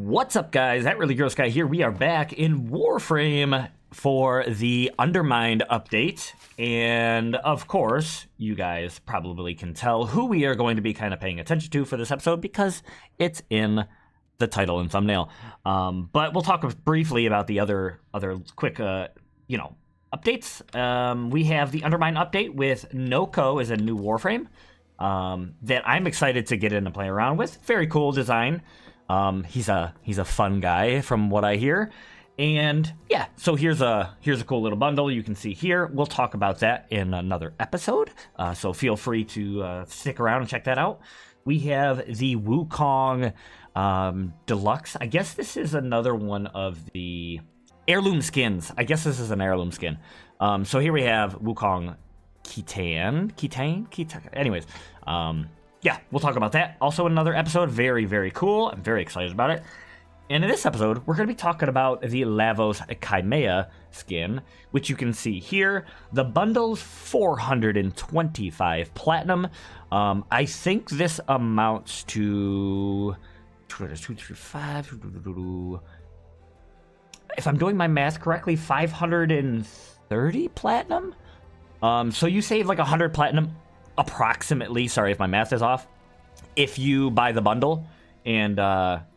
What's up, guys? That really gross guy here. We are back in Warframe for the Undermined update, and of course you guys probably can tell who we are going to be kind of paying attention to for this episode because it's in the title and thumbnail. But we'll talk briefly about the other quick updates. We have the Undermined update with Noko as a new Warframe that I'm excited to get in and play around with. Very cool design. He's a fun guy from what I hear. And yeah, so here's a cool little bundle you can see here. We'll talk about that in another episode. So feel free to stick around and check that out. We have the Wukong Deluxe. I guess this is another one of the heirloom skins. I guess this is an heirloom skin. So here we have Wukong Khitan. Anyways, yeah, we'll talk about that. Also another episode, very, very cool. I'm very excited about it. And in this episode, we're going to be talking about the Lavos Khymia skin, which you can see here. The bundle's 425 platinum. I think this amounts to 235. If I'm doing my math correctly, 530 platinum. So you save like 100 platinum approximately. Sorry if my math is off. If you buy the bundle. And,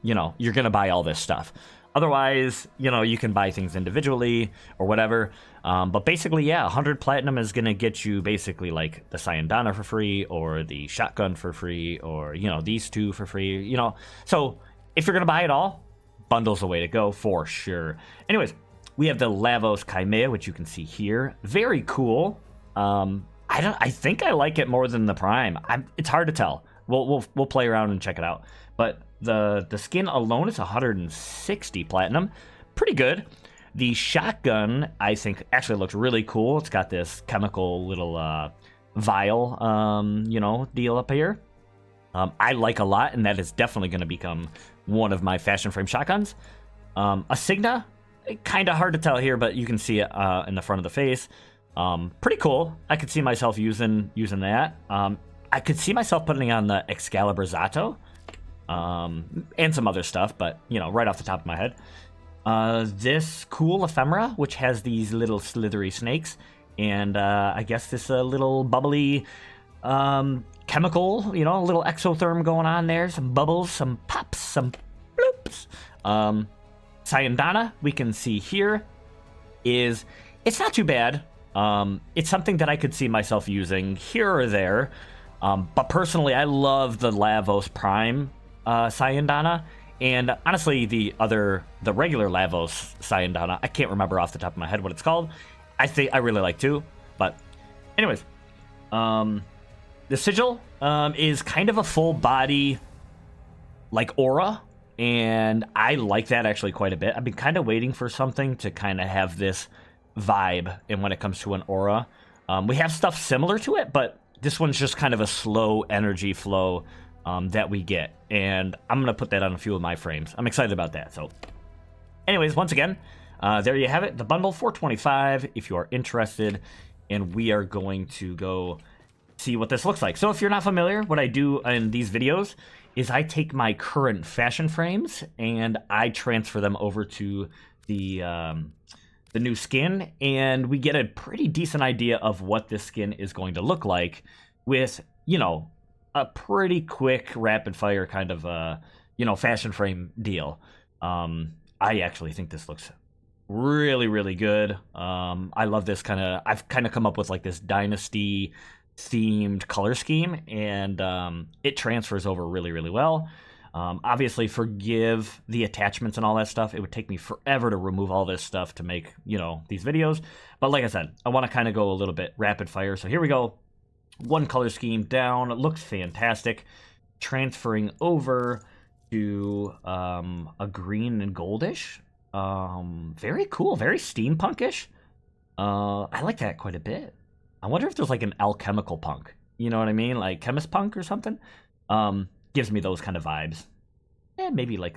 you're going to buy all this stuff. Otherwise, you can buy things individually or whatever. But basically, yeah, 100 platinum is going to get you basically like the Sayandana for free or the shotgun for free or, these two for free, So if you're going to buy it all, bundle's the way to go for sure. Anyways, we have the Lavos Khymia, which you can see here. Very cool. I think I like it more than the Prime. It's hard to tell. We'll play around and check it out. But the skin alone is 160 platinum. Pretty good. The shotgun, I think, actually looks really cool. It's got this chemical little vial, deal up here. I like a lot, and that is definitely going to become one of my fashion frame shotguns. A Signa, kind of hard to tell here, but you can see it in the front of the face. Pretty cool. I could see myself using that. I could see myself putting on the Excalibur Zato. And some other stuff, but, right off the top of my head. This cool ephemera, which has these little slithery snakes, and I guess this little bubbly chemical, a little exotherm going on there, some bubbles, some pops, some bloops. Sayandana, we can see here, it's not too bad. It's something that I could see myself using here or there, but personally, I love the Lavos Prime Sayandana, and honestly the regular Lavos Sayandana, I can't remember off the top of my head what it's called. I really like too. But anyways, the sigil is kind of a full body like aura, and I like that actually quite a bit. I've been kind of waiting for something to kind of have this vibe, and when it comes to an aura, we have stuff similar to it, but this one's just kind of a slow energy flow that we get, and I'm going to put that on a few of my frames. I'm excited about that. So anyways, once again, there you have it. The bundle, 425 if you are interested, and we are going to go see what this looks like. So if you're not familiar, what I do in these videos is I take my current fashion frames and I transfer them over to the new skin, and we get a pretty decent idea of what this skin is going to look like with, a pretty quick rapid fire kind of fashion frame deal. I actually think this looks really, really good. I love this I've kind of come up with like this dynasty themed color scheme, and it transfers over really, really well. Obviously, forgive the attachments and all that stuff. It would take me forever to remove all this stuff to make, these videos. But like I said, I want to kind of go a little bit rapid fire. So here we go. One color scheme down. It looks fantastic. Transferring over to a green and goldish. Very cool. Very steampunkish. I like that quite a bit. I wonder if there's like an alchemical punk. You know what I mean? Like chemist punk or something. Gives me those kind of vibes. Yeah, maybe like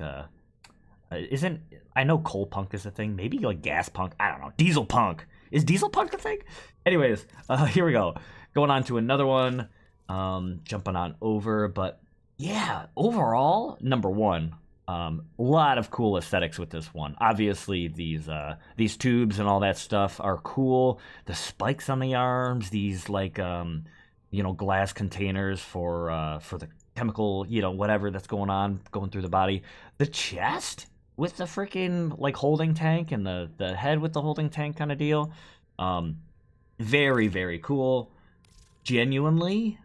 I know coal punk is a thing. Maybe like gas punk. I don't know. Diesel punk. Is diesel punk a thing? Anyways, here we go. Going on to another one. Jumping on over. But yeah, overall, number one, A lot of cool aesthetics with this one. Obviously, these tubes and all that stuff are cool. The spikes on the arms, these like glass containers for the chemical, whatever that's going through the body. The chest with the freaking like holding tank and the head with the holding tank kind of deal. Very, very cool. Genuinely,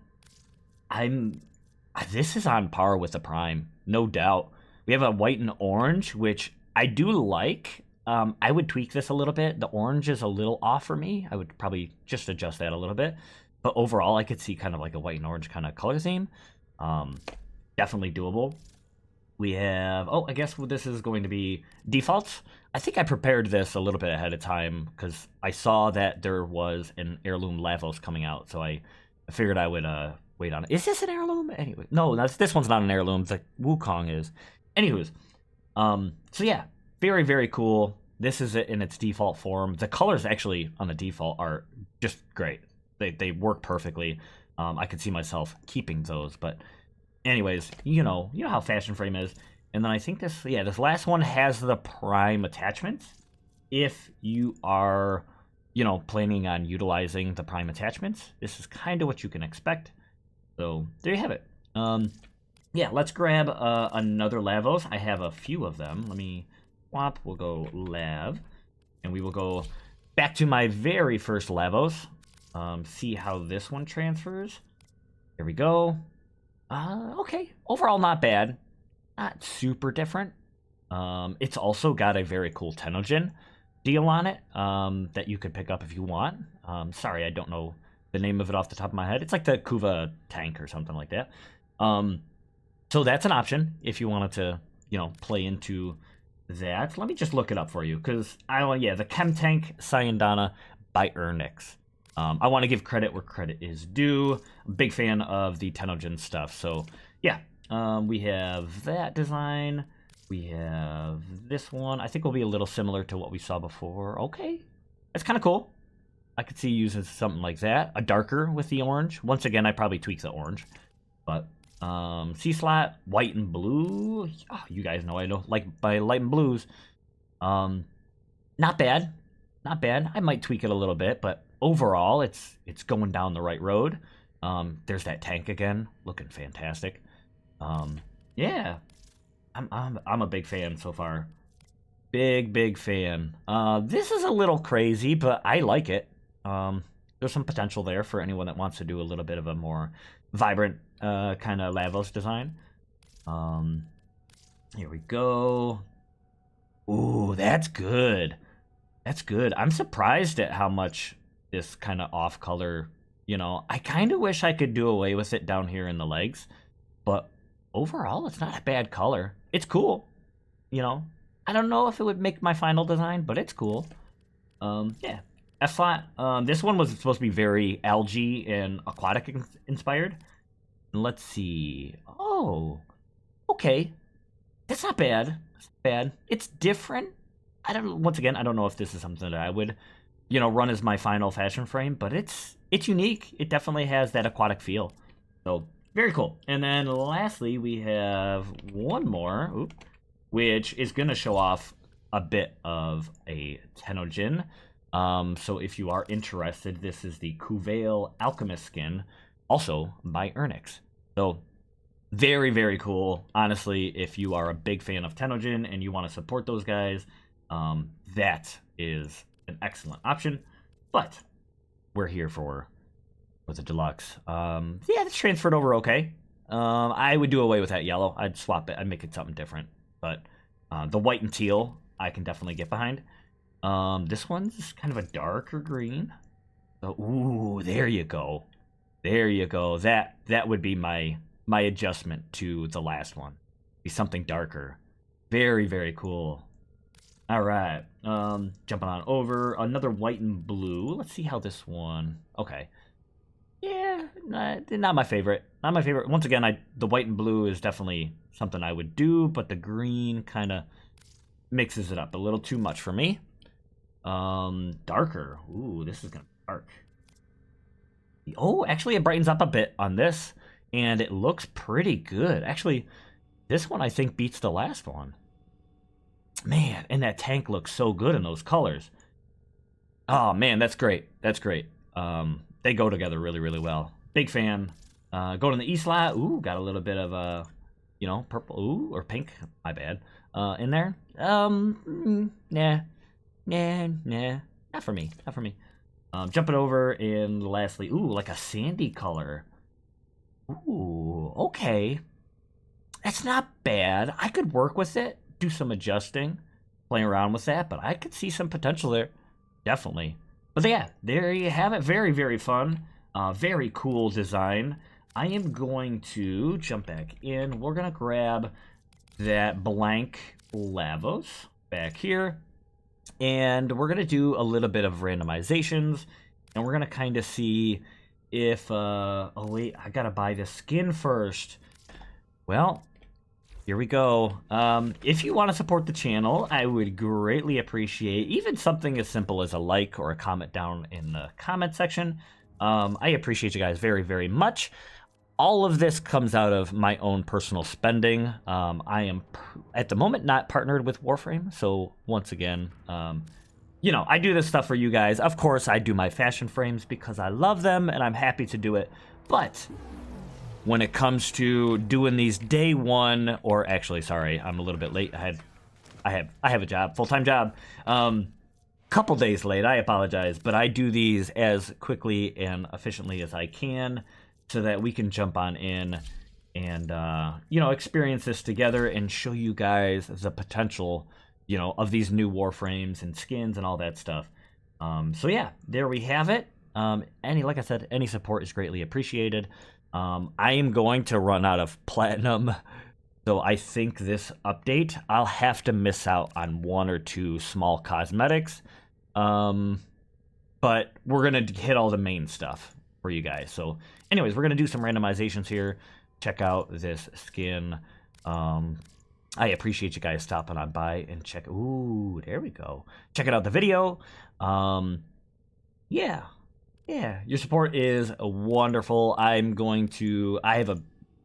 this is on par with the Prime, no doubt. We have a white and orange, which I do like. I would tweak this a little bit. The orange is a little off for me. I would probably just adjust that a little bit. But overall, I could see kind of like a white and orange kind of color theme. Definitely doable. We have, I guess this is going to be defaults. I think I prepared this a little bit ahead of time because I saw that there was an heirloom Lavos coming out. So I figured I would wait on it. Is this an heirloom? Anyway, no, this one's not an heirloom. The Wukong is. Anywho's, so yeah, very, very cool. This is it in its default form. The colors actually on the default are just great. They work perfectly. I could see myself keeping those, but anyways, you know how Fashion Frame is. And then I think this last one has the Prime attachments. If you are, planning on utilizing the Prime attachments, this is kind of what you can expect. So there you have it. Yeah, let's grab another Lavos. I have a few of them. Let me swap. We'll go Lav. And we will go back to my very first Lavos. See how this one transfers. There we go. Okay. Overall, not bad. Not super different. It's also got a very cool Tenogen deal on it that you could pick up if you want. Sorry, I don't know the name of it off the top of my head. It's like the Kuva tank or something like that. So that's an option if you wanted to, play into that. Let me just look it up for you because the Chem Tank Cyandana by Ernix. I want to give credit where credit is due. Big fan of the Tenogen stuff. So yeah, we have that design. We have this one. I think will be a little similar to what we saw before. Okay, that's kind of cool. I could see using something like that. A darker with the orange. Once again, I probably tweak the orange, but. C-slot, white and blue. Oh, you guys know I don't like by light and blues. Not bad. Not bad. I might tweak it a little bit, but overall it's going down the right road. There's that tank again, looking fantastic. Yeah. I'm a big fan so far. Big fan. This is a little crazy, but I like it. There's some potential there for anyone that wants to do a little bit of a more vibrant kind of Lavos design. Here we go. Ooh, that's good. That's good. I'm surprised at how much this kind of off color, I kind of wish I could do away with it down here in the legs, but overall it's not a bad color. It's cool. I don't know if it would make my final design, but it's cool. Yeah. F-slot. This one was supposed to be very algae and aquatic inspired. Let's see. Oh, okay. That's not bad. That's not bad. It's different. Once again, I don't know if this is something that I would, run as my final Fashion Frame, but it's unique. It definitely has that aquatic feel. So very cool. And then lastly, we have one more, which is going to show off a bit of a Tenogen. So if you are interested, this is the Kuvail Alchemist skin, also by Ernix. So very, very cool. Honestly, if you are a big fan of Tenogen and you want to support those guys, that is an excellent option. But we're here for the deluxe. Yeah, it's transferred over okay. I would do away with that yellow. I'd swap it. I'd make it something different. But the white and teal, I can definitely get behind. This one's kind of a darker green. So, ooh, there you go. There you go. That would be my adjustment to the last one. Be something darker. Very, very cool. All right. Jumping on over. Another white and blue. Let's see how this one. Okay. Yeah, not my favorite. Not my favorite. Once again, the white and blue is definitely something I would do, but the green kind of mixes it up a little too much for me. Darker. Ooh, this is gonna be dark. Oh, actually, it brightens up a bit on this, and it looks pretty good. Actually, This one I think beats the last one. Man, and that tank looks so good in those colors. Oh man, that's great. That's great. They go together really, really well. Big fan. Go to the E slot. Ooh, got a little bit of purple. Ooh, or pink. My bad. In there. Nah, not for me. Not for me. Jumping over, and lastly, ooh, like a sandy color. Ooh, okay. That's not bad. I could work with it, do some adjusting, playing around with that, but I could see some potential there. Definitely. But yeah, there you have it. Very, very fun. Very cool design. I am going to jump back in. We're going to grab that blank Lavos back here. And we're going to do a little bit of randomizations. And we're going to kind of see if... oh, wait. I got to buy the skin first. Well, here we go. If you want to support the channel, I would greatly appreciate even something as simple as a like or a comment down in the comment section. I appreciate you guys very, very much. All of this comes out of my own personal spending. I am, at the moment, not partnered with Warframe. So, once again, I do this stuff for you guys. Of course, I do my fashion frames because I love them and I'm happy to do it. But when it comes to doing these day one, or actually, sorry, I'm a little bit late. I have a job, full-time job. Couple days late, I apologize, but I do these as quickly and efficiently as I can so that we can jump on in and experience this together and show you guys the potential of these new Warframes and skins and all that stuff. So yeah, there we have it. Like I said, any support is greatly appreciated. I am going to run out of platinum, so I think this update I'll have to miss out on one or two small cosmetics. But we're gonna hit all the main stuff for you guys. So anyways, we're gonna do some randomizations here. Check out this skin. I appreciate you guys stopping on by and check. Ooh, there we go. Checking out the video. Yeah, your support is wonderful. I have a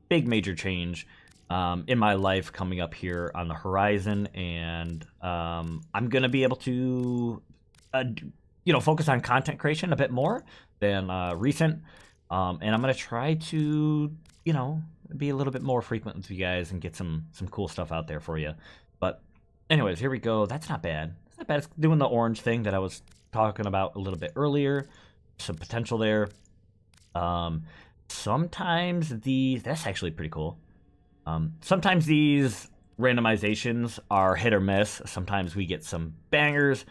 big major change in my life coming up here on the horizon, and I'm gonna be able to focus on content creation a bit more than recent, and I'm gonna try to be a little bit more frequent with you guys and get some cool stuff out there for you. But anyways, here we go. That's not bad. It's not bad. It's doing the orange thing that I was talking about a little bit earlier. Some potential there. Sometimes that's actually pretty cool. Sometimes these randomizations are hit or miss. Sometimes we get some bangers.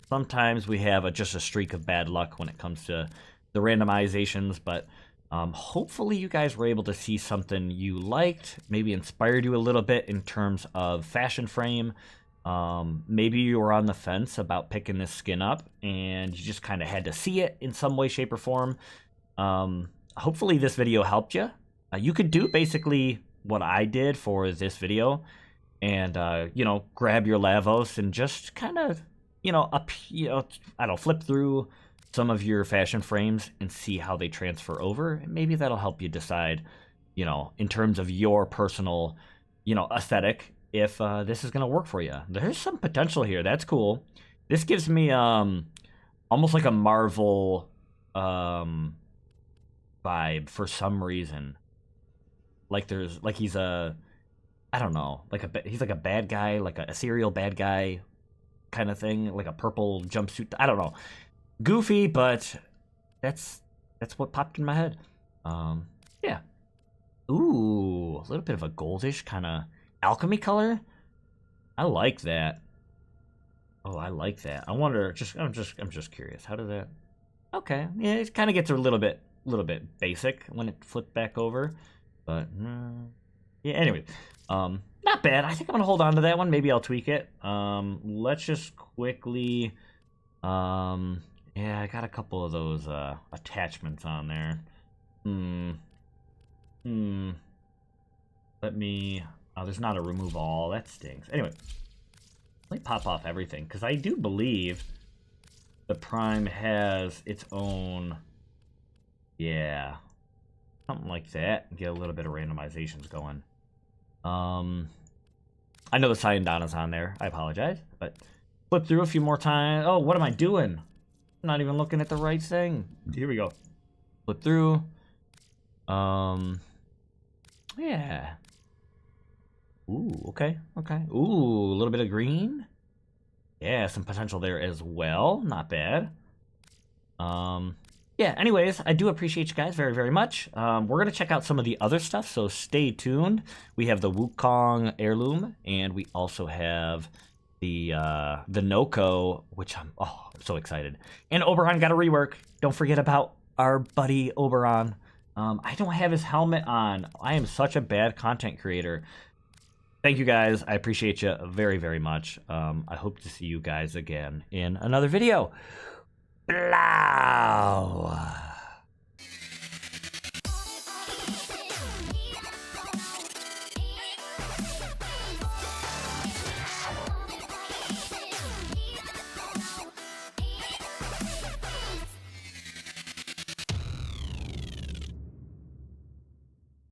Sometimes we have just a streak of bad luck when it comes to the randomizations, but hopefully you guys were able to see something you liked, maybe inspired you a little bit in terms of fashion frame. Maybe you were on the fence about picking this skin up and you just kind of had to see it in some way, shape, or form. Hopefully this video helped you. You could do basically what I did for this video and, grab your Lavos and just kind of, flip through some of your fashion frames and see how they transfer over. And maybe that'll help you decide, in terms of your personal, aesthetic, if this is going to work for you. There's some potential here. That's cool. This gives me almost like a Marvel vibe for some reason. He's he's like a bad guy, like a serial bad guy kind of thing, like a purple jumpsuit. I don't know. Goofy, but that's what popped in my head. Yeah. Ooh, a little bit of a goldish kind of alchemy color. I like that. Oh, I like that. I wonder. I'm just curious. How does that? Okay. Yeah, it kind of gets a little bit basic when it flipped back over, but yeah. Anyway, not bad. I think I'm gonna hold on to that one. Maybe I'll tweak it. Let's just quickly. Yeah, I got a couple of those attachments on there. Let me. Oh, there's not a remove all. That stinks. Anyway, let me pop off everything because I do believe the Prime has its own. Yeah, something like that. Get a little bit of randomizations going. I know the Cyandana's on there. I apologize, but flip through a few more times. Oh, what am I doing? I'm not even looking at the right thing. Here we go. Flip through. Yeah. Ooh, okay, okay. Ooh, a little bit of green. Yeah, some potential there as well. Not bad. Yeah, anyways, I do appreciate you guys very, very much. We're going to check out some of the other stuff, so stay tuned. We have the Wukong heirloom, and we also have the Noko, which I'm so excited. And Oberon got a rework. Don't forget about our buddy Oberon. I don't have his helmet on. I am such a bad content creator. Thank you guys. I appreciate you very, very much. I hope to see you guys again in another video. Blah.